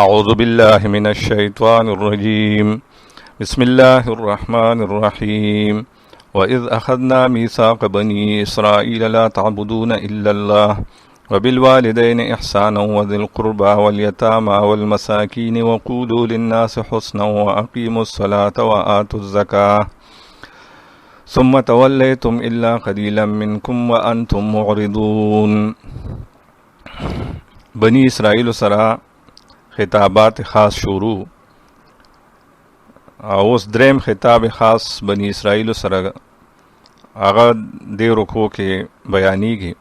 أعوذ بالله من الشيطان الرجيم بسم الله الرحمن الرحيم وإذ أخذنا ميثاق بني إسرائيل لا تعبدون إلا الله وبالوالدين إحسانا وذي القربى واليتامى والمساكين وقولوا للناس حسنا وأقيموا الصلاة وآتوا الزكاة ثم توليتم إلا قليلا منكم وأنتم معرضون. بنی اسرائیل سره خطابات خاص شروع او اوس دریم خطاب خاص بنی اسرائیل سره هغه د رکوع کې بیانېږي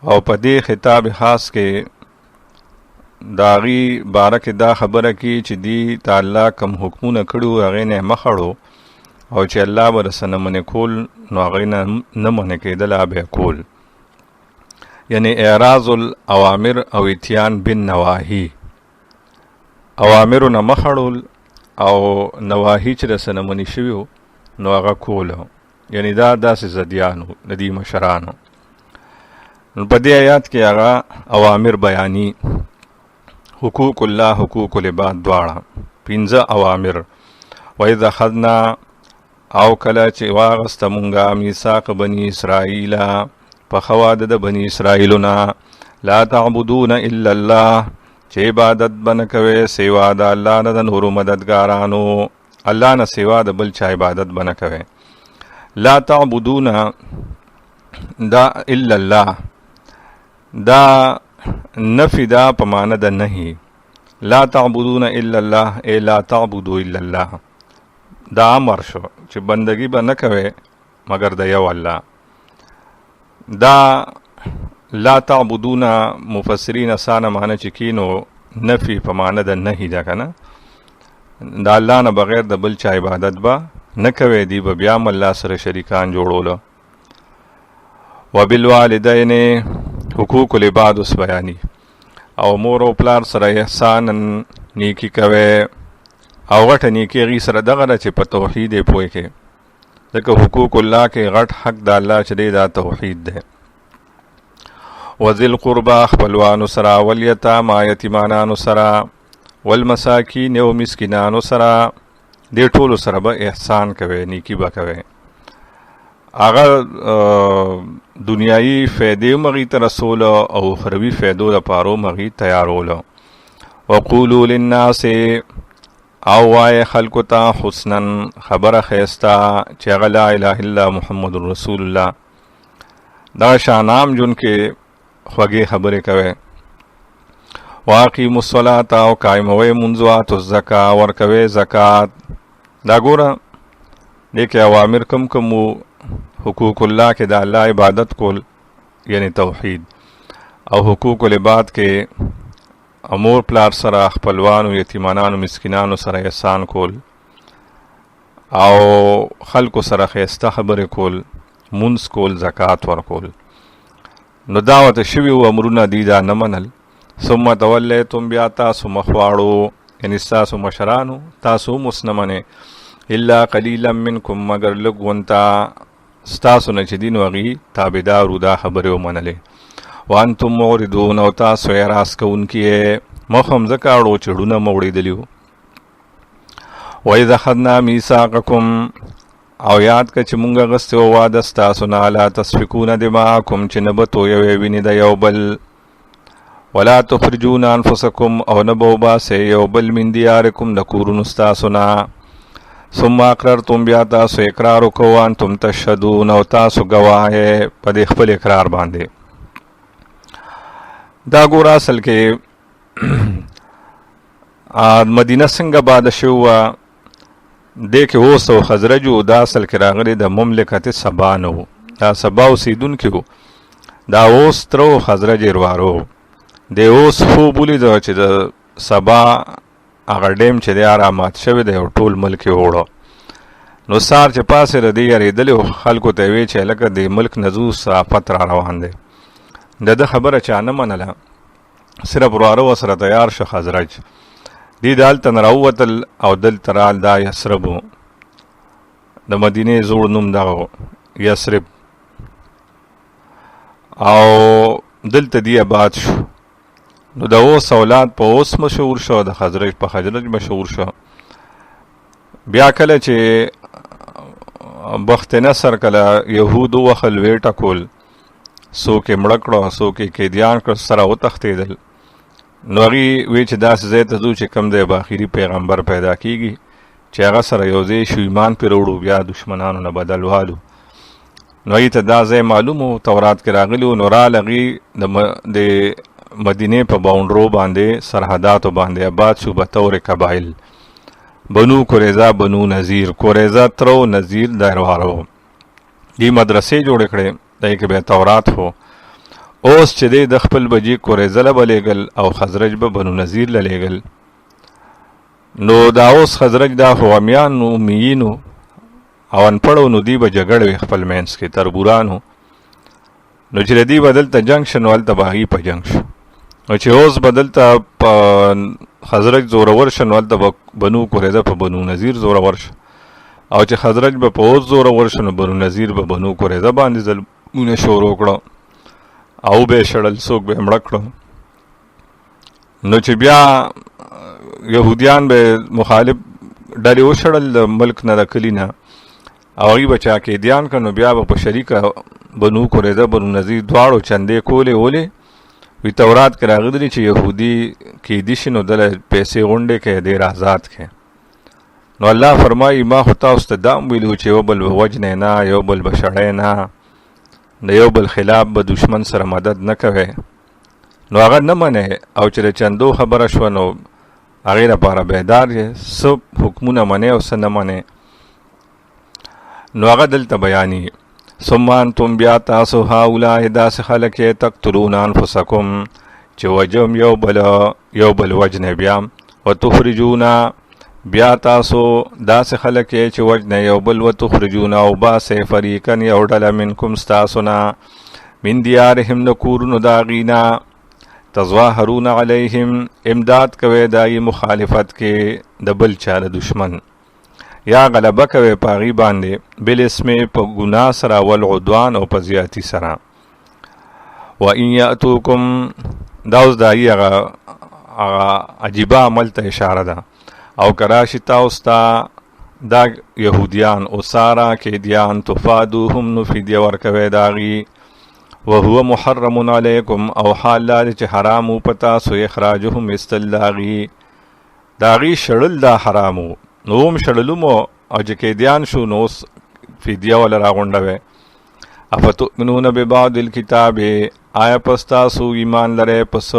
او په دې خطاب خاص کې داغي باره کې دا خبره کی چې دی تعالی کم حکمونه کړو هغه نه مخړو او چې الله ورسنه منې کول نو هغه نه منې کېدل به کول، یعنی اعراض الاوامر او اتیان بالنواهی، اوامرو نه مخړول او نواهی چې رسنه منې شوي نو هغه کول، یعنی دا داسې زدیانو د دې مشرانو. په دې آیات کې هغه اوامر بیانی، حقوق الله حقوق العباد دواړه 15 اوامر. وإذ أخذنا او کله چې واغسته مونږه میثاق بني اسرائیل په خواده د بني اسرائیلونه لا تعبدون الا الله، چې عبادت بنه کوي سوا د الله نه د نورو مددګارانو، الله نه سوا د بل چا عبادت بنه کوي. لا تعبدون دا الا الله دا نفی دا په معنی د نهی، لا تعبدون الا الله ای لا تعبدوا الا الله دا امر شو چې بندگی به نه کوي مگر د یو الله. دا لا تعبدون مفسرین اسانه معنی چې کینو نفی په معنی د نهی ده کنه، دا الله نه بغیر د بل چا عبادت به نه کوي، دی به بیا هم الله سره شریکان جوړولو. وبالوالدین حقوق العباد اوس بیانی، او مور او پلار سره احسانا نیکی کوي او غټه نیکی غي سره دغه چې په توحید یې پوهې کې، ځکه حقوق الله کې غټ حق د الله چې دی دا توحید دی. وذی القربى خپلوانو سره، والیتاما یتیمانانو سره، والمساکین او مسکینانو سره، دې ټولو سره به احسان کوي، نیکی به کوي. هغه دنیایي فیدې مغی ته رسول او اخروي فیدو لپاره مغی تیارولو. وقولوا للناس او وای خلکو ته حسنا خبره خیستا چې هغه لا اله الا محمد رسول الله، دا شانام جون کې خوږې خبرې کوي. واقیموا الصلاة او قائموي منځ، واتوا الزکاة ورکوي زکات. دا ګوره دې کې اوامر کم حقوق الله کې د الله عبادت کول یعنی توحید، او حقوق العباد کې امور پلار سره، خپلوانو، یتیمانانو، مسکینانو سره احسان کول او خلکو سره خیسته خبرې کول، منځ کول، زکات ورکول. نو دا ورته شوي و امرونه دي دا نه منل. ثم تولیتم بیا تاسو مخواړو، یعنی ستاسو مشرانو تاسو هم اوس نه منې، الا قلیلا منکم مگر لږ ونته ستاسو نه چې دي نو هغې تابعدارو دا خبرې ومنلې. وانتم معرضون او تاسو اعراض کوونکي یې، مخ هم ځکه اړو چې ډونه مو وړېدلي وو. وإذ أخذنا میثاقکم او یاد که چې مونږ اخیستی و واده ستاسو نه لا تسفکون دماءکم چې نه به تویوې وینې د یو بل، ولا تخرجون انفسکم او نه به وباسئ یو بل من دیارکم د کورونو ستاسو نه، ثم اقررتم بیا تاسو اقرار وکړو وانتم تشهدون او تاسو ګواه یې په دې خپل اقرار باندې. دا ګوره اصل کې مدینه څنګه باده شوې وه، دې کې اوس او خزرجو دا اصل کې راغلي د مملکت سبا نه و، دا سبا اوسېدونکي وو، دا اوس تر و خزرج اروارو. د اوس خوب ولیده چې د سبا هغه ډیم چې دی رامات شوی دی او ټول ملک یې وړو. نو سار چې پاسې د دې یارېدلې و خلکو ته یې ویې چې هلکه د ملک نه ځو آفت را روان دی. د ده خبره چا نه منله، صرف وراره ورسره تیار شو خزرج. دی دلته نه راووتل او دلته رال دا یثرب و، د مدینې زوړ نوم دغه یثرب، او دلته دی آباد شو. نو د اوس اولاد په اوس مشهور شو، د خزرج په خزرج مشهور شو. بیا کله چې بخت نصر کله یهودو وخل ویټه کول، څوک یې مړه کړو څوک یې قیدیان کړ، سره وتښتېدل. نو هغوی وی چې داسې ځای ته ځو چې کوم دی به آخري پیغمبر پیدا کیږي چې هغه سره یو ځای شو، ایمان پرې وړو، بیا دشمنانو نه بدل والو. نو هغوی ته دا ځای معلوم و، تورات کې راغلی و. نو راله هغوی د مدینې په باونډرو باندې سرحداتو باندې آباد شو بطور قبایل. بنو قریظه، بنو نذیر، قریظه تر و نذیر دایرواره و. دی مدرسې جوړې کړې، دی کې به تورات هو. اوس چې دی د خپل بجی قریظه له به لیږل او خزرج به بنو نذیر له لیږل. نو دا اوس خزرج دا خو امیان نو میینو او انپړو، نو دی به جګړه وي خپل منځ کې تربورانو. نو چې دی به دلته جنګ شو نو هلته به هغوی په جنګ شو. نو چې اوس به دلته په خزرج زورور شو نو هلته به بنو قریظه په بنو نذیر زورور شو، او چې خزرج به په اوس زورور شو نو بنو نذیر به بنو قریظه باندې ظلمونه شروع کړو او به شړل، څوک به مړه کړو. نو چې بیا یهودیان به مخالف ډلې وشړل د ملک نه، د کلي نه، او هغوی به چا قیدیان کړ. نو بیا به په شریکه بنو قریظه بنو نذیر دواړو چندې کولې ولې. وی تورات کې راغلی چې یهودي قیدي شي نو دله پیسې غونډې کړې، ډېر آزاد کړې. نو الله فرمایي ما خو تاسو ته دا هم ویلي چې یو بل به وجنې نه، یو بل به شړی نه، د یو بل خلاف به دشمن سره مدد نه کوي. نو هغه نه منې، او چې د چندو خبره شوه نو هغې لپاره بیدار یې، څه حکمونه منې او څه نه منې. نو هغه دلته بیاني. ثم انتم بیا تاسو هؤلاء داسې خلک یې تقتلون انفسکم چې وجم یو بل وجنې، بیا وتخرجون بیا تاسو داسې خلک یې چې وجنې یو بل، وتخرجون او باسې فریقا یو ډله منکم ستاسو نه، من دیارهم د کورونو د هغوی نه، تظاهرون علیهم امداد کوئ د هغوی مخالفت کې د بل چا د دشمن، یا غلبه کوي په هغوی باندې بالاسم په ګناه سره، والعدوان او په زیاتي سره. وان یأتوکم دا اوس د هغوی هغه عجیبه عمل ته اشاره ده. او کراشي تاسو ته دا یهودیان اسارا قیدیان تفادوهم نو فدیه ورکوي د هغوی، وهو محرم علیکم او حال دا چې حرام و په تاسو اخراجهم ایستل د هغوی، د هغوی شړل دا حرام و. نو هم شړلو مو او چې قیدیان شو نو اوس فدیه وله راغونډوئ. افتؤمنون ببعض الکتاب آیا پس تاسو ایمان لرئ پس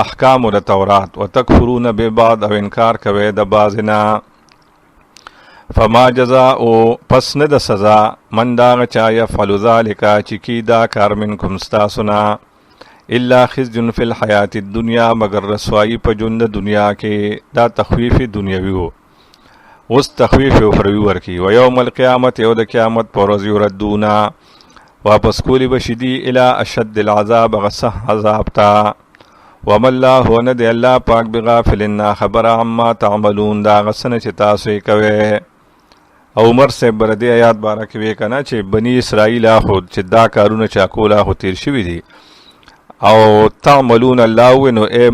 احکامو د تورات، وتکفرون ببعض او انکار کوئ د بعض نه. فما جزاء پس نه د سزا من دا هغه چا یفعل ذلک چې کی دا کار منکم ستاسو نه، الا خزي فی الحیات الدنیا مگر رسوایی په ژوند د دنیا کې. دا تخویف دنیوي و، اوس تخویف اخروي ورکي. و یوم القیامت یو د قیامت په ورځ یردونا واپس کولی بشي دي الی اشد العذاب غصه عذاب ته. وما الله ونه دی الله پاک بغافل نا خبره عما تعملون دا غسنه چې تاسو یې کوئ. او عمر صاحب بر دې آیات باره کې وی کنه چې بنی اسرائیل خود چې دا کارونه چا کولا خو تیر شوي دي، او تعملون الله ونو اے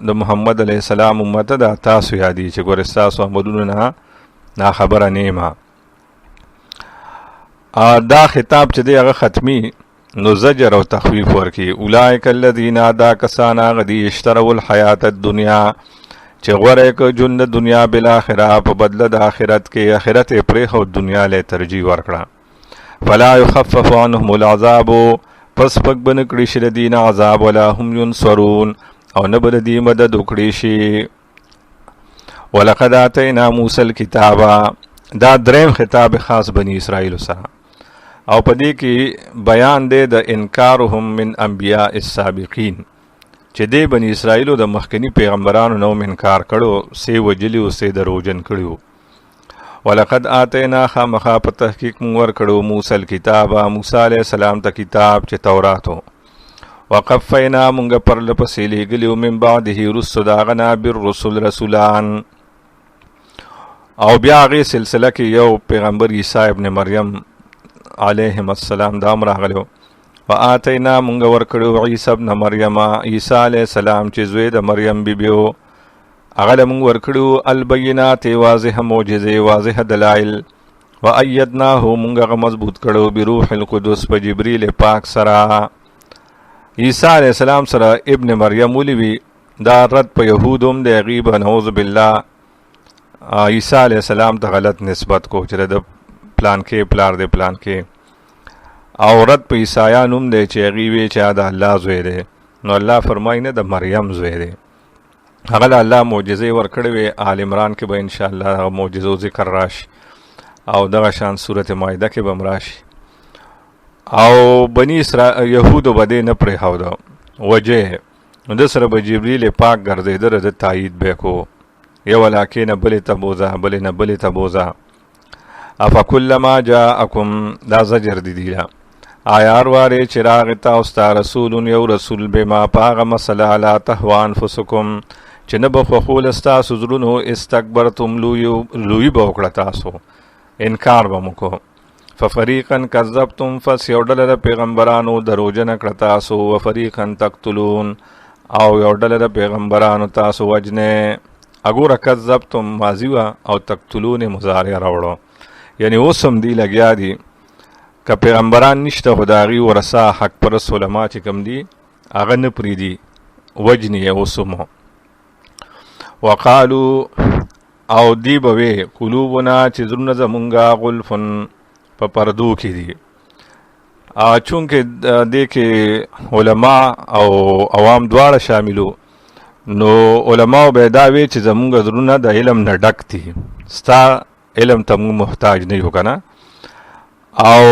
د محمد علیه السلام امت دا تاسو یادی چې ګور تاسو عملونه نه خبره نیما. دا خطاب چې دی هغه ختمی نو زجر او تخویف ورکی. اولئک الذین دا کسان غدی اشتروا الحیات الدنیا چې غوره که ژوند دنیا بالاخره په بدله د آخرت کې، آخرت یې پرېښود دنیا له ترجیح ورکړه. فلا یخفف عنهم العذاب پس پک به نه کړي شي د دې نه عذاب، ولا هم ینصرون او نه به د دې مدد وکړي شي. ولقد آتینا موسی الکتاب دا دریم خطاب خاص بنی اسرائیل سره، او په دې کې بیان دی د انکارهم من انبیاء السابقین چې دی بنی اسرائیلو د مخکنی پیغمبرانو نوم انکار کړو، سی وجلی او سی دروجن کړو. ولقد آتینا خامخا په تحقیق مونږ ورکړو موسی الکتاب موسی علیه السلام ته کتاب چې تورات و. وقفینا مونږ پرله پسې لیږلي من بعده وروستو د هغه نه بالرسل رسولان، او بیا هغې سلسله کې یو پیغمبر عیسی ابن مریم علیهم السلام دا هم راغلی و. وآتینا مونږ ورکړو عیسی ابن مریم عیسی علیه السلام چې زوی د مریم بیبیو هغه له مونږ ورکړو البینات واضح معجزې واضح دلایل وایدناه مونږ هغه مضبوط کړو بروح القدس په جبریل پاک سره. عیسی علیه السلام سره ابن مریم ولوي دا رد په یهودوم د غیب نعوذ بالله عیسی علیه السلام ته غلط نسبت کو چې د پلان کې پلار د پلان کې او رد په عیسایانوم دی چې هغې وی چې د الله زوی دی. نو الله فرمایي نه د مریم زوی دی. هغه له الله معجزې ورکړې وې. آل عمران کې به انشاءالله هغه معجزو ذکر راشي او دغه شان سورت مائده کې به هم راشي. او بني یهودو به دې نه پرېښوده وجه نو د سره به جبریل پاک ګرځېده د تایید به کو یو علاقې نه بلې ته بوځه بلې نه بلې ته بوځه. افکلما جاءکم دا زجر دی دیلا آیا هر وارې چې راغی تاسو ته رسول یو رسول بما په هغه مسله علی تهوا انفسکم چې نه به خوښول ستاسو زړونو استکبرتم لویي به وکړه تاسو انکار به مو کو. ففریقا کذبتم پس یو ډله د پیغمبرانو دروجنه کړه تاسو وفریقا تقتلون او یو ډله د پیغمبرانو تاسو وجنې. اګوره کذبتم ماضی وه او تقتلون مضارع راوړو یعنی اوس هم دی لګیا دي که پیغمبران نشته خو د هغې ورثه حق پرست علما چې کوم دي هغه نه پرېږدي وجنې یې اوس هم. وقالو او دی به وې قلوبنا چې زړونه زمونږه غلفن په پردو کې دي. چونکې دې کې علما او عوام دواړه شاملو نو علماو به دا وی چې زمونږ زړونه د علم نه ډک دي ستا علم ته مونږ محتاج نه یو که نه. او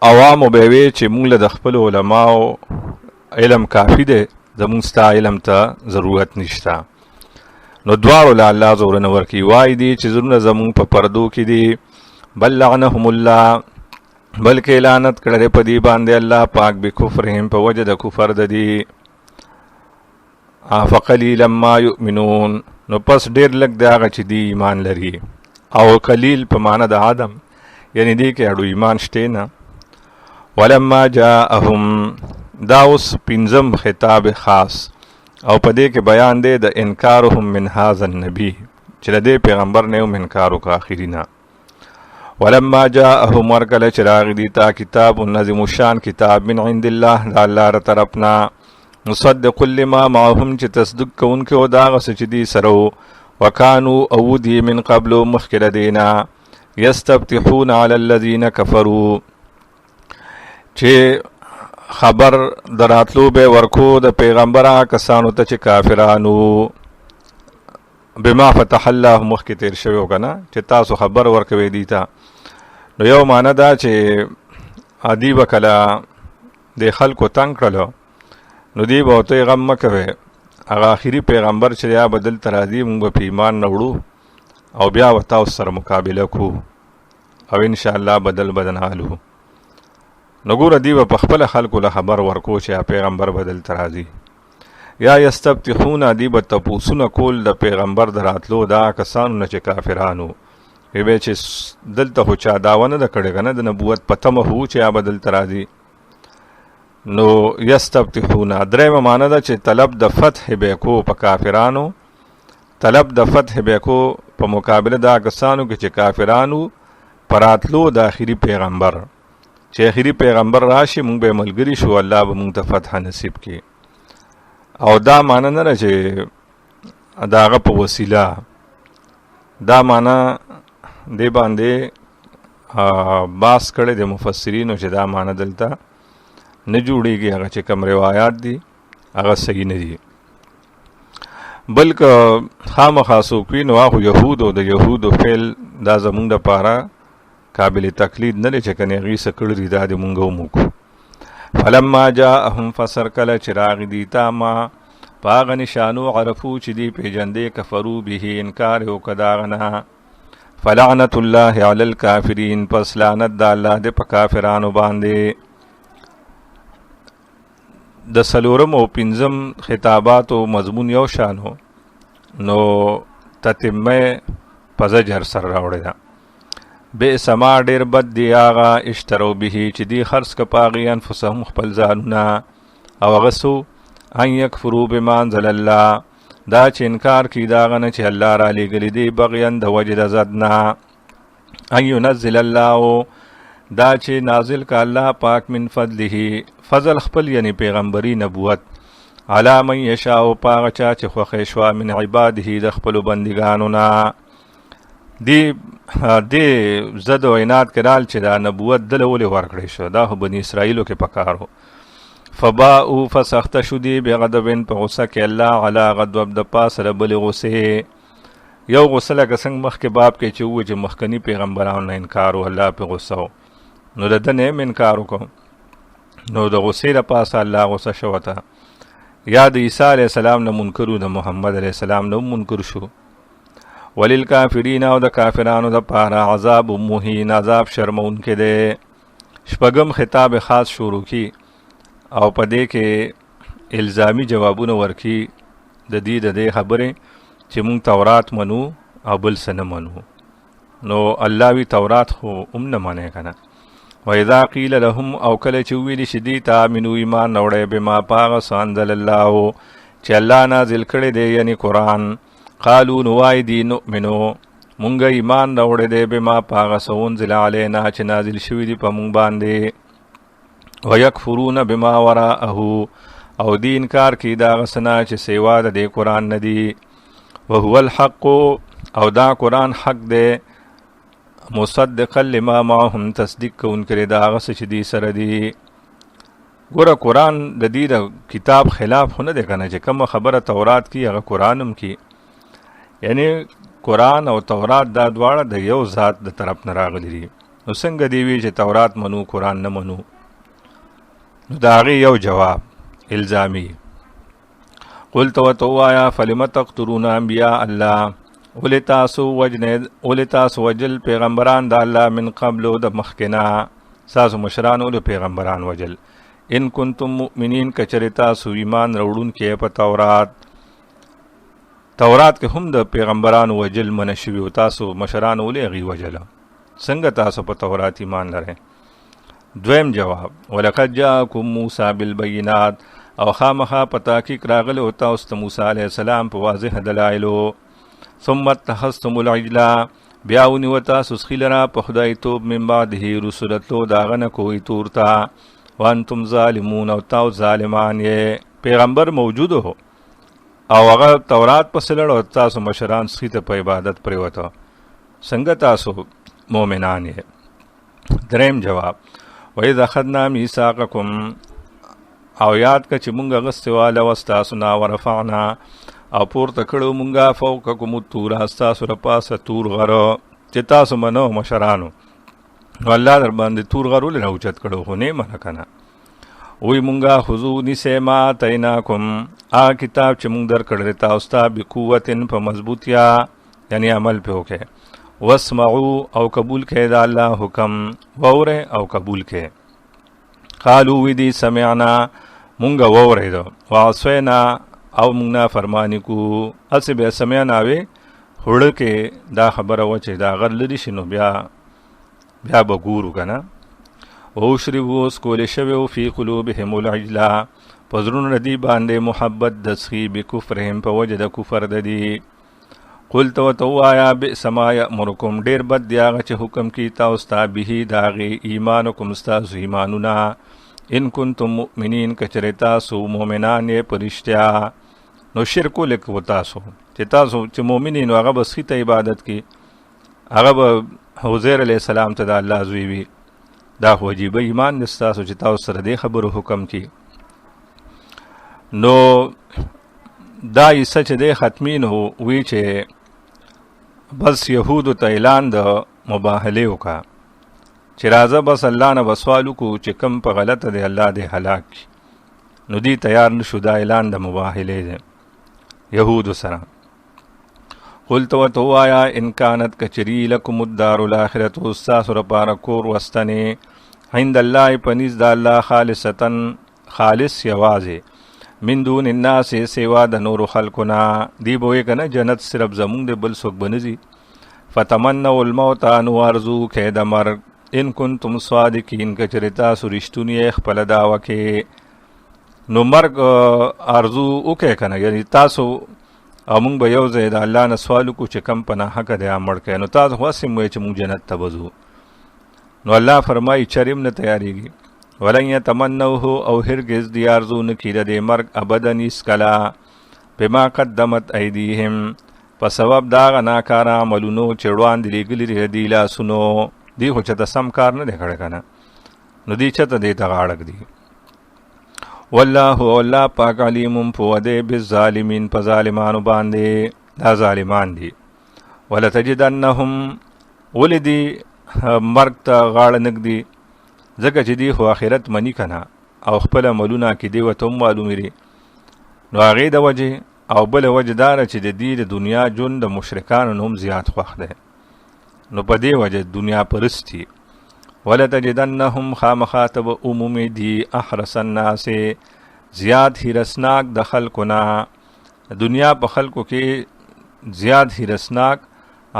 عوامو به وی چې مونږ له د خپلو علماو علم کافي دی زمونږ ستا علم ته ضرورت نشته. نو دواړو له الله زورونه ورکړي وایي دي چې زړونه زمونږ په پردو کې دي. بل لعنهم الله بلکې لعنت کړی په دې باندې الله پاک بکفرهم په وجه د کفر د دي. فقلیلا ما یؤمنون نو پس ډېر لږ دی هغه چې دی ایمان لري. او قلیل په معنی د آدم یعنی دی کې اړو ایمان شته نه. ولما جاءهم دا اوس پنځم خطاب خاص او په دې کې بیان دی د انکارهم من هذا النبی چې د دې پیغمبر نه هم انکار وکړه آخري نه. ولما جاءهم ورکله چې راغی دی تا کتاب نظم الشان کتاب من عند الله د الله ر طرفنا مصدق لما معهم چې تصدیق کوونکی و د هغه څه چې دی سره وکانو او دی من قبل مخکې دینا یستفتحون علی الذین کفروا چې خبر دراتلو به ورکو د پیغمبره کسانو ته چې کافرانو بما فتح الله مخکې تیر شوی و که نه چې تاسو خبر ورکوي دی ته. نو یو معنی دا چې ادی به کله د خلکو تنګ کړلو نو دی به ورته غم مه کوئ هغه آخري پیغمبر چې یا به دلته راځي موږ به په ایمان نه وړو او بیا به تاسو سره مقابله کو او انشاءالله بدل بدنالو. نو ګوره دی به په خپله خلکو له خبر ورکو چې پیغمبر به دلته راځي. یا یستفتحون دی به تپوسونه کول د پیغمبر د راتلو دا کسانو نه چې کافرانو وی به چې دلته خو چا دعوه نه ده کړې که نه د نبوت په تمه هو چې یا به دلته راځي. نو یستفتحون درېمه معنی ده چې طلب د فتح به کو په کافرانو طلب د فتح به کو په مقابله دا کسانو کې چې کافرانو پراتلو د آخري پیغمبر چې آخري پیغمبر راشي مونږ به ملګري شو الله به مونږ ته فتح نصیب کړي. او دا معنی نه ده چې د هغه په وسیله دا معنی دی باندې باس کړی د مفسرینو چې دا معنی دلته نه جوړیږي هغه چې کوم روایات دي هغه صحیح نه دي بلکې خامخا څوک وي نو هغه یهودو د یهودو فعل دا زمونږ دپاره قابل تقلید نه دی چې کنې هغې څه کړي دي دا د مونږ هم وکړو. فلما جاءهم فسر کله چې راغی دی تا ما په هغه نشانو عرفو چې دی پېژندې کفرو به انکار یې وکړه د هغه نه. فلعنت الله علی الکافرین پس لعنت د الله دی په کافرانو باندې. د څلورم او پنځم خطاباتو مضمون یو شانو نو تتمه په زجر سره راوړې ده. بئس ما ډیر بد دی هغه اشترو به چې دی خرڅ که په هغې انفسهم خپل ځانونه او هغه څو ان یکفروا بما انزل الله دا چې انکار کړي د هغه نه چې الله رالیږلی دی بغیا د وجې د ضد نه ان ینزل الله دا چې نازل که الله پاک من فضله فضل خپل یعنی پیغمبري نبوت علی من یشاء په هغه چا چې خوښې شوه من عباده د خپلو بندګانو نه دې ضد و عناد کرال چې دا نبوت دله ولې ورکړی شو دا خو بني اسرائیلو کې پکارو فباءوا فسخته شو دی بغضبن په غصه کې الله علی غضب د پاسه د بلې غصې یو غصه لکه څنګه مخکې باب کې چې ووایي چې مخکني پیغمبرانو نه انکار و الله پې غصه و نو د ده نه هم انکار وکړو نو د غصې د پاسه الله غصه شوه ته یا د عیسی علیه السلام نه منکر و د محمد علیه السلام نه هم منکر شو وللکافرین او د کافرانو د پاره عذاب مهین عذاب شرمونکی دی شپږم خطاب خاص شروع کی او په دې کې الزامی جوابونه ورکی د دې خبرې چې مونږ تورات منو او بل څه نه منو نو الله وی تورات خو هم نه منې که نه واذا قیل لهم او کله چې وویلي شي دې ته امنو ایمان راوړئ بما په هغه څه انزل الله چې الله نازل کړی دی یعنی قرآن قالو نو وای دی نؤمنو مونږ ایمان راوړی دی بما په هغه څه انزل علینا چې نازل شوي دي په مونږ باندې ویکفرون بما وراءه او دی انکار کی دا هغه څه نه چې سیوا د دې قرآن نه دي وهو الحق او دا قرآن حق دی مصدقا لما معهم تصدیق کوونکی دا هغه څه چې دی سره دي ګوره قرآن د دې د کتاب خلاف خو نه دی که نه چې کومه خبره تورات کی هغه قرآن هم کی یعنی قرآن او تورات دا دواړه د یو ذات د طرف نه راغلی دي نو څنګه دی وی چې تورات منو قرآن نه منو نو د هغې یو جواب الزامی قلت ورته ووایه فلم تقتلون انبیاء الله ولې تاسو وجل پیغمبران د الله من قبلو د مخکې نه ستاسو مشران ولې پیغمبران وجل ان کنتم مؤمنین که چېرې تاسو ایمان راوړونکي په تورات کې هم د پیغمبرانو وجل منع شوي و تاسو مشران ولې هغې وجله څنګه تاسو په تورات ایمان لرئ دویم جواب ولقد جاءکم موسی بالبینات او خامخا په تحقیق راغلی و تاسو ته موسی علیه السلام په واضح دلایلو ثم اتخذتم العجل بیا ونیوه تاسو سخي لره په خدای توب من بعده رسو د تلو د هغه نه کوهي تور ته وانتم ظالمون او تاسو ظالمان یې پیغمبر موجود و او هغه تورات پسې لړ او تاسو مشران سخي ته په عبادت پرېوته څنګه تاسو مؤمنان یې دریم جواب وإذ أخذنا ميثاقكم او یاد که چې مونږ اغستې واله وه ستاسو نه ورفعنا او پورته کړو مونږه فوقکم الطور ستاسو د پاسه تور غره چې تاسو منو مشرانو نو الله در باندې تور غر ولې راوچت کړو خو نه منه که نه وی مونږه خذو نیسئ ما آتیناکم هغه کتاب چې مونږ درکړی تاسو ته بقوتن په مضبوطیا یعنی عمل پې وکړئ واسمعو او قبول کړئ د الله حکم واورئ او قبول کړئ قالو وی دی سمعنا مونږه واورېدو وعصینا او مونږ نافرماني کو هسې بیا سمعنا وې خوړه کې دا خبره وه چې دا غر لرې شي نو بیا به ګورو که نه وشربو سکولی شوی فی قلوبهم العجلا په زړونو د دې باندې محبت د سخي بکفرهم په وجه د کفر د دي قلت ورته ووایه بئس ما یأمرکم ډېر بد دی هغه چې حکم کی تاسو ته به د هغې ایمانکم ستاسو ایمانونه ان کنتم مؤمنین که چېرې تاسو مؤمنان یې په رښتیا نو شرک ولې تاسو چې مؤمن یې نو هغه به سخي ته عبادت کی هغه به عزیر علیه السلام ته د الله زوی وي دا خو عجیبه ایمان دی ستاسو چې تاسو سره دې خبرو حکم کی نو دا عیسی چې دی ختمی نو وی چې بس یهودو ته اعلان د مباهلې وکړه چې راځه بس الله نه به سوال وکړو چې کم په غلطه دی الله دې هلاک کړي نو دی تیار نشو دا اعلان د مباهلې دی یهودو سره قلت ورته ووایه ان کانت کچري لکم الدار الاخرة ستاسو لپاره کور وستنې عند الله په نزد د الله خالص یوازې من دون الناس سوا د نورو خلقنا دی به وایي که نه جنت صرف زمونږ دی بل څوک به نه ځي فتمنوا الموت نو ارزو کې د مرګ ان کنتم صادقین کچره تاسو رښتونی خپل دعوه کې نو مرګ ارزو وکې کنه یعنی تاسو امون به یو ځای د الله نه سوال کو چې کم پناه حق دی امر کې نو تاسو واسم وای چې مونږ جنت ته وځو نو الله فرمایي چریم نه تیاریږي ولن يتمنوه او هرگز دی ارزو نه کیده د مرګ ابدا نسکلا بما قدمت ایدیهم په سبب دا ناکار عملونو چړوان دی لګلی دی لا سنو دی خو چې سم کار نه کړه کنه نو دی چته دی ته غاړک دی والله پاک علیم فوده بالظالمین په ظالمانو باندې دا ظالمان دي ولتجدنهم ولدي مرګ ته غاړه نګدي ځکه چې دی خو آخرت منی کنه او خپل عملونه کې دی وته معلومي نو هغه د وجه او بل وجه دار چې د دې د دنیا جون د مشرکانو نوم زیات خوښ ده نو په دې وجه دنیا پرستی ولتجدنهم خامخاتب عموم دی احرس الناس زیاد هرسناک د خلقنا دنیا په خلقو کې زیاد هرسناک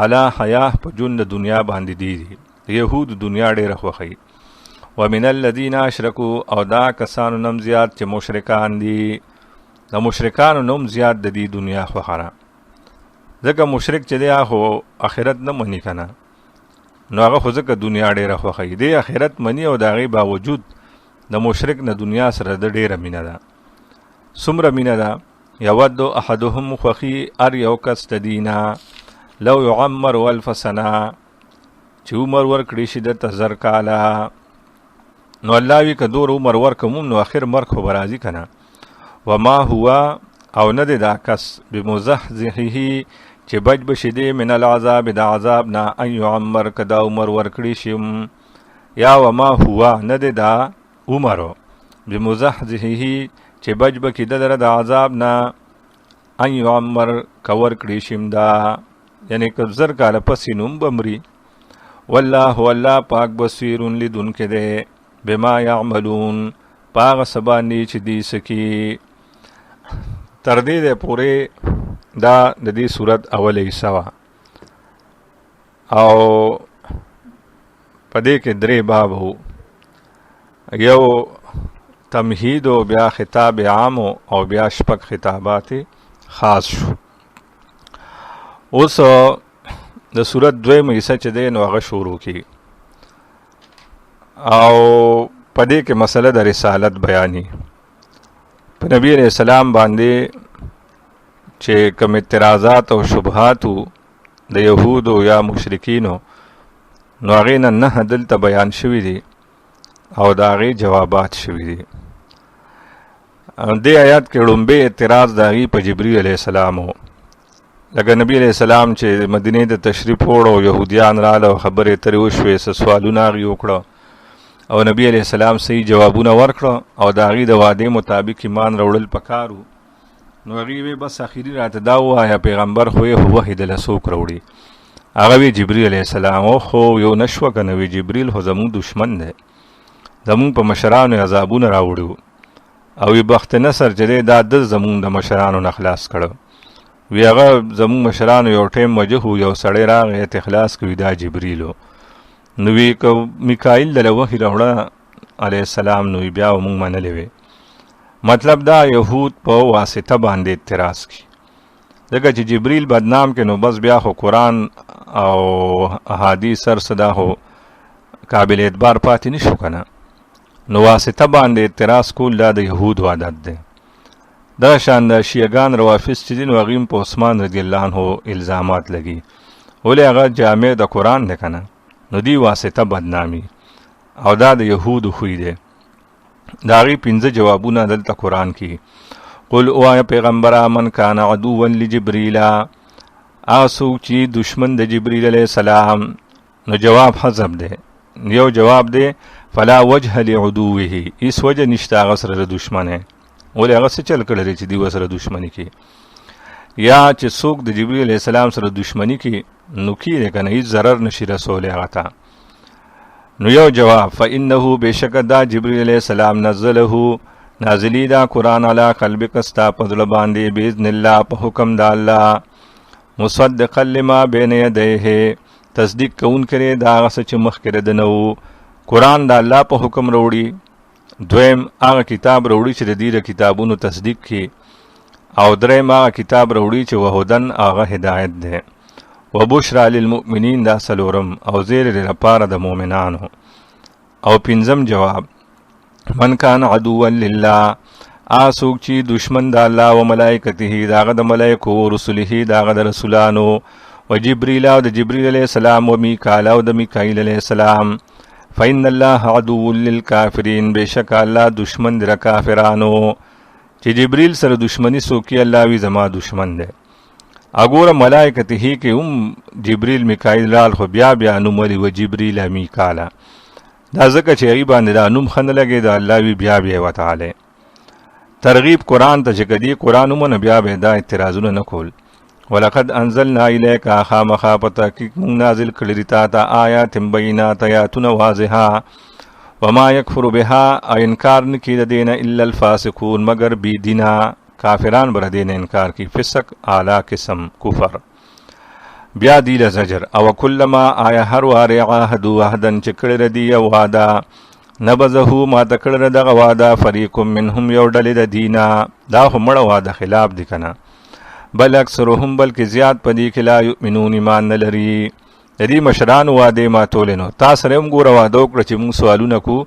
علی حیاه په جون د دنیا باندې دی یهود دنیا ډېر خوخی ومن الذين اشركوا او دا کسانو نم زیاد چې مشرکان دي د مشرکانو نوم زیاد د دې دنیا خوخره ځکه مشرک چې دی هغه آخرت نه مني کنه نو هغه خو ځکه دنیا ډېره خوښوي دی آخرت مني او د هغې باوجود د مشرک نه دنیا سره د ډېره مینه ده څومره مینه ده یود احدهم خوښي ار یو کس د دینا لو یعمر الف سنه چې عمر ورکړي شي دته 1000 کاله نو الله وی که دور عمر ورکوم نو آخر مرګ خو به راځي که نه وما هو او نه دی دا کس بمزحزحه چې بچ بشي دی من العذاب د عذاب نه ان یعمر که دا عمر ورکړي شم یا وما هو نه دی دا عمر بمزحزحه چې بچ بکې د لره د عذاب نه ان یعمر که ورکړي شم دا یعنی که 1000 کاله پسې نوم بمري والله پاک بصیر لیدونکی دی بما یعملون پاغ سبانی چې دی سکی تر دې پورې دا د دې صورت اوله حصہ وا او پدې کې 3 باب وو یو تمهید او بیا خطاب عام او بیا شپږ خطابات خاص شو اوس د صورت 2 حصہ چې دی نو هغه شروع کی او پدې کې مسله د رسالت بیانی په نبی علیہ السلام باندې چې کوم اعتراضات او شبهات د يهودو یا مشرکینو نو هغې نه دلته بیان شوي دي او د هغې جوابات شوي دي دې آیات کې لومبی اعتراض د هغې په جبرئیل علیہ السلام و لکه نبی علیہ السلام چې مدینې د تشریف وړو یهودیان راله او خبرې ترې وشوې څه سوالونه هغې وکړه او نبی علیہ السلام صحیح جوابونه ورکړه او د هغې د وعدې مطابق ایمان راوړل پکارو نو هغې وی بس اخري راته دا ووایه پیغمبر خو یې وحی دله څوک راوړي هغه وی جبرئیل علیہ السلام او خو یو نشوه که نه وی جبرئیل خو زمونږ دشمن دی زمونږ په مشرانو عذابونه راوړي او وی بخت نصر چې دی دا د زمونږ د مشرانو نه خلاص کړه وی هغه زمونږ مشرانو یو ټیم وجه یو سړی راغی ته خلاص کوي دا جبرئیل نو وی که میکائیل دله وحی راوړه علیہ السلام نو بیا مونږ منلې وی مطلب دا یهود په واسطه باندې اعتراض کی ځکه چې جبرئیل بدنام کې نو بس بیا خو قرآن او احادیث سر صدا هو قابل اعتبار پاتې نشو کنه نو واسطه باندې اعتراض کول دا د یهودو عادت دی دا شان د شیعګان روافض چې دي نو هغې په عثمان رضی الله عنه الزامات لګي ولې هغه جامع د قرآن دی کنه نو دی واسطه بدنامي او دا د یهودو خوی دی دا غي 15 جوابونه دلته قرآن کې قل او پیغمبر من کان عدوا لجبريل اسو چې دشمن د جبريل عليه السلام نو جواب حذف دی یو جواب دی فلا وجه لعدوه اس وجه نشته هغه سره دشمنه ولې هغه څه چل کړی چې دی سره دشمنی کې یا چې څوک د جبريل عليه السلام سره دشمنی کې نو کې کنه هیڅ ضرر نشي رسول هغه ته نو یو جواب فإنه بشک دا جبرئیل علیہ السلام نزله نازلی دا قرآن علی قلبک استا پدل باندې باذن الله په حکم د الله مصدقا لما بین یدیه تصدیق کون کرے دا هغه څه چې مخکې د نه و. قرآن د الله په حکم راوړي. دویم هغه کتاب راوړي چې د دې د کتابونو تصدیق کړي. او دریم هغه کتاب راوړي چې وهدن هغه هدایت دی. وبشرا للمؤمنین دا څلورم او زیر لپاره د مؤمنانو. او پنځم جواب من کان عدوا لله آسوک چې دشمن د الله و ملائکته داغه د ملائکو او رسوله داغه د رسولانو و جبريل او د جبريل علیہ السلام و میکائیل او د میکائیل علیہ السلام فإن الله عدو للکافرین بشک الله دشمن د کافرانو. چې جبريل سره دشمنی سوکي الله وی زما دشمن دی. اګوره ملائکته کې هم جبريل میکائیل لال خو بیا نومولي و جبريل میکالا دا ځکه چې ای باندې دا نوم خنه لګي دا الله وی بیا وتعالى ترغیب قرآن ته چې کدی قرآن ومنه بیا به دا اعتراضونه نه کول. ولقد انزلنا الیک خامخا پتحقیق مونږ نازل کړي تا ته آیات بینات آیاتونه واضحه وما یکفر بها انکار نه کړي دین الا الفاسقون مگر بی دینا کافران بر دین انکار کی فسق اعلی قسم کفر. بیا دی لزجر او کلما آیا هر واره عهد عهدن چې کړي ردی او وعده نبذه ما تکړه دغه واده فریق منهم یو ډلې د دینا دا هم مړه واده خلاف دي کنه. بل اکثرهم بلکې زیات پدې کې لا یؤمنون ایمان نه لري. د دې مشران واده ما تولنو تاسو هم ګوره واده وکړه چې موږ سوالونه کو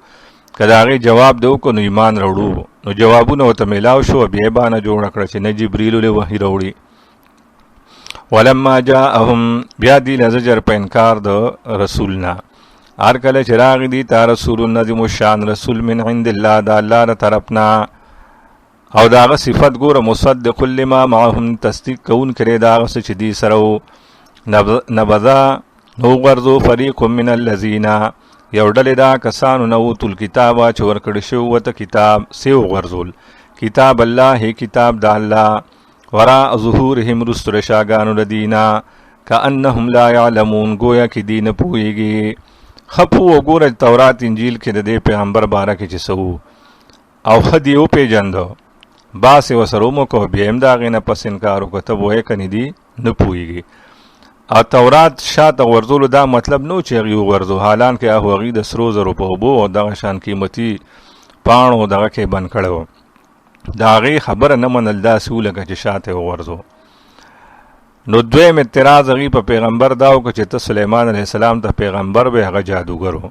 کله هغه جواب دو کو نو ایمان وروړو نو جوابونه وته ملاو شو بیا باندې جوړ کړ چې نه جبرئیل له وحی وروړي. ولما جاءهم بیا دی لزجر په انکار د رسولنا هر کله چې راغی دی تا رسول النظیم الشان رسول من عند الله دا الله را طرفنا او داغه صفت ګوره مصدق لما معهم تصدیق کون کړي داغه چې دی سره نبذا نو غرزو فریق من الذین یو ډلې دا کسانو نو تل کتاب چې ورکړ شو وته کتاب سیو غرزول کتاب الله کتاب د الله ورا ظهورهم رسل شاګانو لدینا کانهم لا يعلمون گویا کې دین پويږي. خپو وګوره تورات انجیل کې د دې پیغمبر باره کې چې سو او خدي او پیجندو باس وسرومو کو بیم دا غنه پس انکار وکړه وای کني دي نه پويږي. او تورات شاته ورزول دا مطلب نو چې غي ورزو حالان کې هغه غي د سرو زرو په بو او دغه شان قیمتي پانو دغه کې بن کړو دا غي خبره نه منل دا سولګه چې شاته ورزو. نو دویم اعتراض غي په پیغمبر داو که چې ته سليمان عليه السلام ته پیغمبر به هغه جادوګرو.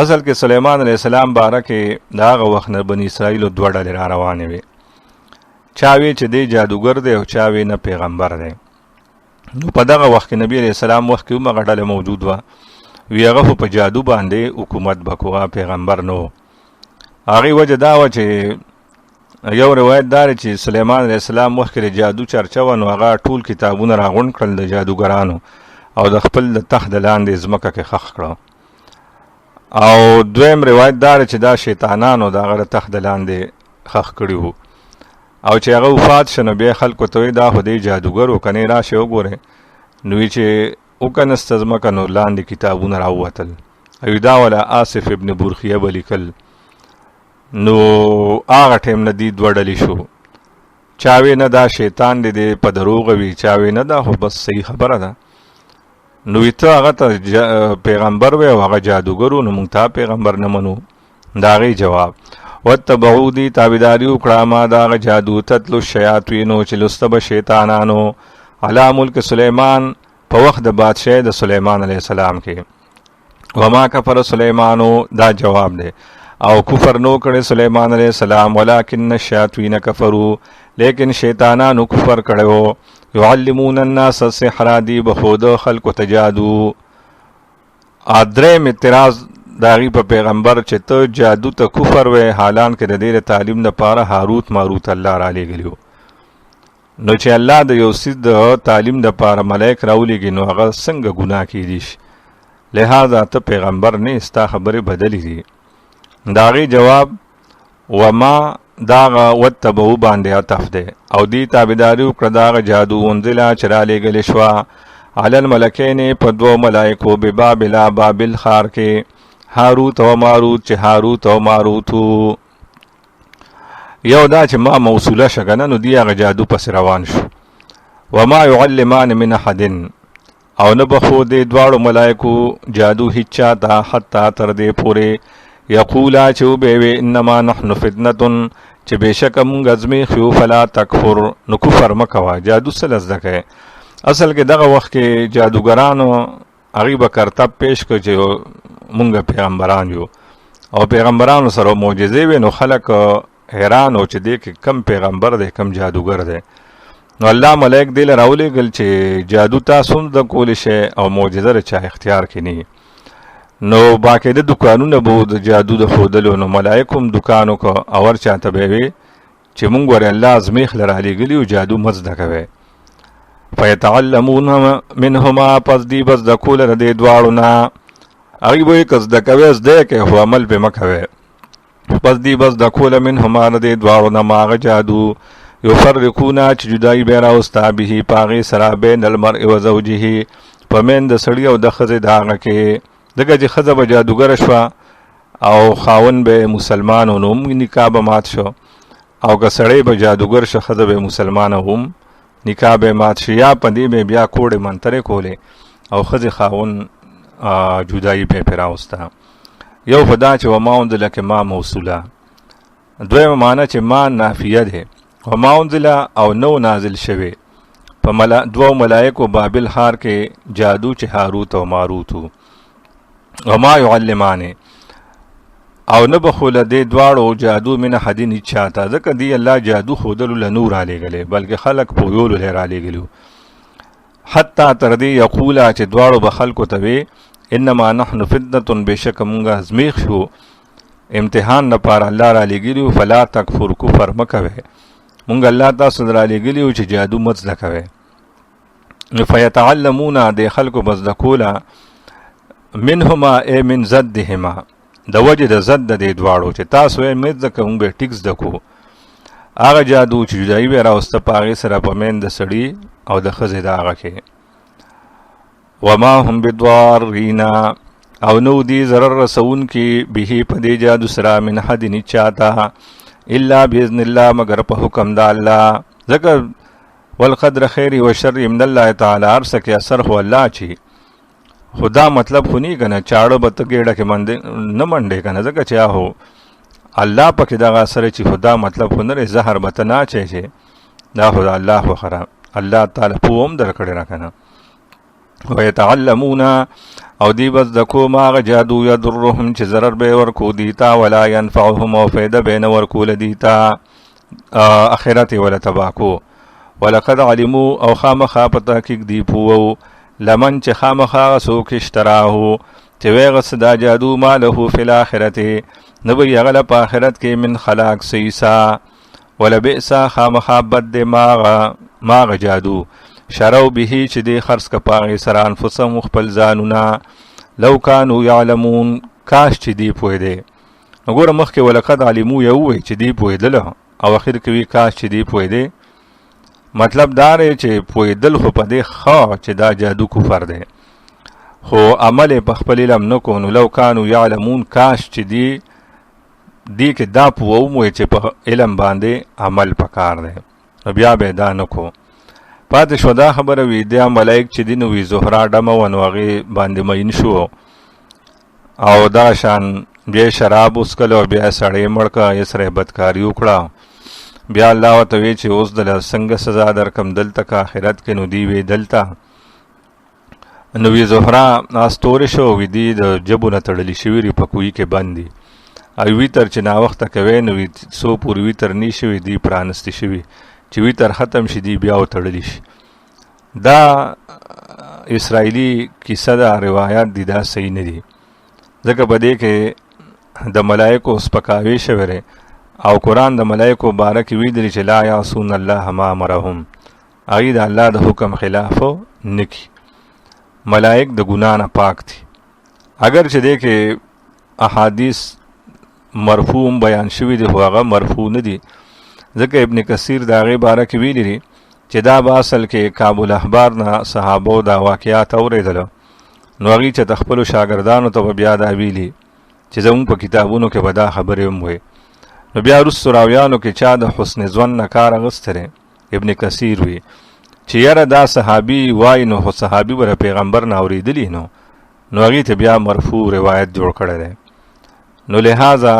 اصل کې سليمان عليه السلام بارکه داغه وخت نه بني اسرائیل دوه ډلې را روانې وي. چاوي چې دی جادوګر دی او چاوي نه پیغمبر دی. نو په دغه وخت کې نبی عليه السلام وخت کې موږ ډله موجود و وی هغه په جادو باندې حکومت بکوه پیغمبر نو. هغه وجه دا و چې یو روایت دار چې سليمان عليه السلام وخت کې جادو چرچا و نو هغه ټول کتابونه راغون کړل د جادوګرانو او د خپل د تخت لاندې زمکه کې خخ کړو. او دویم روایت دار چې دا شیطانانو د هغه تخت لاندې خخ کړیو او چې هغه وفات شنه بیا خلکو ته دا هدي جادوګر وکنه راشه وګوره نو چې وکنه زمکه نو لاندې کتابونه راووتل او دا ولا آصف ابن برخیه ولیکل. نو هغه ټیم نه دی دوړلی شو چاوي نه دا شیطان دی په دروغ وی چاوي نه دا خو بس صحیح خبره ده. نو ته هغه ته پیغمبر وی او هغه جادوګرو نو مونږ ته پیغمبر نه منو. دا غي جواب وتبعو دی تابعداري وکړه ما دا جادو تتلو الشیاطین چې لستب شیطانانو علی ملک سلیمان په وخت د بادشاہ د سلیمان علیہ السلام کې وما کفر سلیمانو دا جواب دی او کفر نو کړي سلیمان علیہ السلام ولکن الشیاطین کفروا لیکن شیطانانو کفر کړو يعلمون الناس السحر دی بخود خلق تجادو. ادریم اعتراض داغي په پیغمبر چې ته جادو ته کفر وې حالان کې د دې تعلیم د پاره هاروت ماروت الله را لګلیو. نو چې الله د یو سید تعلیم د پاره ملائک راولېږي نو هغه څنګه ګناه کیدی شي. لہذا ته پیغمبر نه استا خبره بدلی دي. داغي جواب وما داغه وتبو باندې عطف ده او دی تابعداري وکړه داغه جادو انزلا چراله غل شوا علل ملکین په دو ملائکو به بابل بابل خار کې هاروت او ماروت چې هاروت او ماروت یو دا چې ما موصوله شګنه نو دی هغه جادو پس روان شو. وما يعلمان من احد او نه بخو دې دواړو ملائکو جادو هیڅ چاته حتی تر دې پورې یقولا چې وبوي انما نحن فتنه چې بېشکه مونږ ازمیښ یو فلا تکفر نو کفر مه کوه. جادو څه زده کوې؟ اصل کې دغه وخت کې جادوګرانو هغوی به کرتب پیش کړ چې مونږ پیغمبران یو او پیغمبرانو سره معجزې وې، نو خلک حیران و چې دې کې کم پیغمبر دی کم جادوګر دی. نو الله ملائک دې له راولېږل چې جادو تاسو هم زده کولی شئ او معجزه د چا اختیار کې نه. نو باقاعده دکانونه به د جادو د ښودلو، نو ملائک هم دکان وکړه او هر چاته به یې وې چې مونږ ورې الله ازمیښ له رالیږلي یو جادو مه زده کوئ. فیتعلمون منهما پس دی بس زده کوله د دې دواړو نه. هغوی به یې که زده کوئ زده یې کوئ خو عمل پرې مه کوئ. پس دی بس زده کوله منهما د دې دواړو نه ما هغه جادو یفرقونه چې جدایي به یې راوستا بهې په هغې سره بین المرء و زوجه په مین د سړي او د ښځې د هغه کې. ځکه چې ښځه به جادوګره شوه او خاوند به مسلمان و نو هم نکاح به مات شو، او که سړی به جادوګر شه ښځه به مسلمانه هم نکاح به مات شي، یا په دې به بیا کوړې منترې کولې او ښځې خاوند جدایي به یې پرې راوسته. یو خو دا چې وما انزله کې ما موصوله، دویمه معنی چې ما نافیه دی. وما انزله او نو نازل شوی په دوو ملائکو بابل ښار کې جادو چې هاروت او ماروت و. وما يعلمانه او نه به خو له دې دواړو جادو من احد هیڅ چاته، ځکه دی الله جادو ښودلو له نور رالیږلی بلکې خلک پویولو له رالیږلي. حتی تر دې یقوله چې دواړو به خلکو ته وې انما نحن فتنه بېشکه مونږ ازمیښ شو امتحان لپاره الله رالیږلي و. فلا تکفر کفر مه کوئ، مونږ الله تاسو ته رالیږلي و چې جادو مه زده کوئ. فیتعلمون دې خلکو به زده کوله منهما ای من ضدهما د وجې د ضد د دې دواړو چې تاسو یې مه زده کوئ مونږ به یې ټیک زده کړو. هغه جادو چې جدایي به یې راوسته په هغې سره په مین د سړي او د ښځې د هغه کې. وما هم بدوارین او نو دی ضرر رسونکي به په دې جادو سره من حد هیڅ چاته الا باذن الله مگر په حکم د الله. ځکه والقدر خیر و شر من الله تعالی، هر څه کې اثر خو الله چی. خدا مطلب خو نه کنه چاړه به ته ګېډه کې نه منډې کنه، ځکه چې هو الله پکې دغه اثر چې خدا مطلب خو نه لري. زهر به ته نه اچوې چې دا خو الله خو خره الله تعالی پوه هم درکړی را کنه. ویتعلمون او دی بس دکو ما هغه جادو یضرهم چې ضرر به ورکو دیتا ولا ینفعهم او فایده به نه ورکوله دیتا اخرت ولا تباکو. ولقد علموا او خامخا په تحقیق دی پوو لمن چې خامخا څوک اشتراه چې ویغس دا جادو ما له فی الاخرت نه به یې هغه له په آخرت کې من خلاق سیسا ولبئسا خامخا بد دی ماغه جادو شرو به چې دی خرڅ که په هغې سره انفسهم خپل ځانونه لو کانو یعلمون کاش چې دی پوهېدی. نو ګوره مخکې ولقد علمو یې ووی چې دی پوهېدله او اخر کې وي کاش چې دی پوهېدی. مطلب دا دی چې پوهېدل خو په دې ښه چې دا جادو کفر دی، خو عمل یې په خپل علم نه کو. نو لو کانو یعلمون کاش چې دی کې دا پوه وموی چې په علم باندې عمل پکار دی، نو بیا به دا نه کو. پاتې شو دا خبره وي دا ملائک چې دي نو وي زهرا ډمه و نو هغې باندې مین شو او دا شان بیا شراب وڅکل او بیا سړی مړ کړه، یې سره یې بدکاري وکړه. بیا الله ورته وی چې اوس دله څنګه سزا درکم دلته که آخرت کې. نو دی وی دلته نو وی زهرا استورې شو وي دی د جبو نه تړلي شوي دي په کوهي کې بند دي او ویتر چې ناوخته کوی نو وي څو پورې ویتر نه شوي دي پرانستې شوي چې ویتر ختم شي دی بیا وتړلی شي. دا اسرائیلی کیسه ده روایات دي دا صحیح نه دي، ځکه په دې کې د ملائکو سپکاوی شوی دی او قرآن د ملائکو باره کې ویلي چې لا یعصون الله ما امرهم، هغوی د الله د حکم خلاف نه کي. ملائک د ګناه نه پاک دي. اگر چې دې کې احادیث مرفوع بیان شوي دي خو هغه مرفوع نه دي، ځکه ابن کثیر د هغې باره کې ویلي دي چې دا به اصل کې کعب الاحبار نه صحابو دا واقعات اورېدله نو هغوی چې د خپلو شاګردانو ته به بیا دا ویلي چې زموږ په کتابونو کې به دا خبرې هم وی. نو بیا وروستو راویانو کې چا د حسن ظن نه کار اخیستی دی. ابن کثیر وی چې یاره دا صحابي وای نو خو صحابي به پیغمبر نه اورېدلي نو هغې ته بیا مرفوع روایت جوړ کړی دی. نو لہذا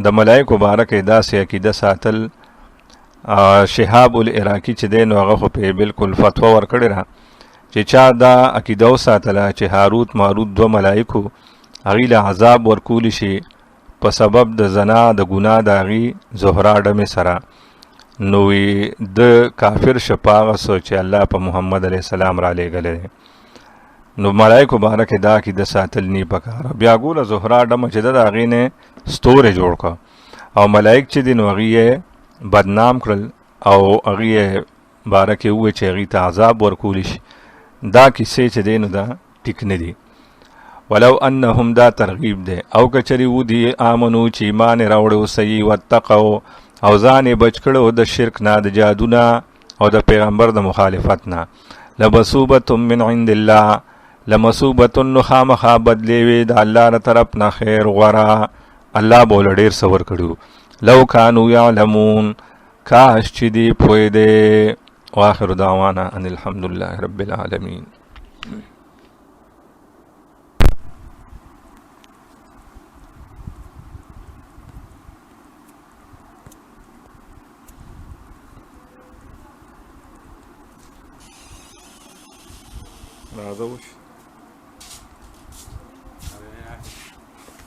د ملایکو باره کې داسې عقیده ساتل شهاب العراقي چې دی نو هغه خو پې بلکل فتوا ورکړې ده چې چا دا عقیده وساتله چې هاروت ماروت دوه ملایکو هغې له عذاب ورکولی شي په سبب د زنا د ګناه د هغې زهرا ډمې سره، نو د کافر شپه هغه څه چې الله په محمد علیه السلام را لېږلی دی. نو ملایکو باره کې دا عقیده ساتل نی پکاره. بیا ګوله زهرا ډمه چې ده د هغې نه ستوری جوړ کړه او ملایک چې دي نو هغې یې بدنام کړل او هغې یې باره کې ووایي چې هغې ته عذاب ورکولی شي. دا کیسې چې دی نو دا ټیک نه دي. ولو انهم دا ترغیب دی او که چرې ودي آمنو چې ایمان یې راوړی اوسئ واتقو او ځان یې بچ کړی د شرک نه، د جادو نه او د پیغمبر د مخالفت نه، لمصوبة من عند الله، لمصوبة نو خامخا بدلې وي د الله له طرف نه خیر غوره، الله به له ډېر څه ورکړي. لو کانو یعلمون، کاش چې دی پوه دی. واخر دعوانا ان الحمد لله رب العالمین. راځه وش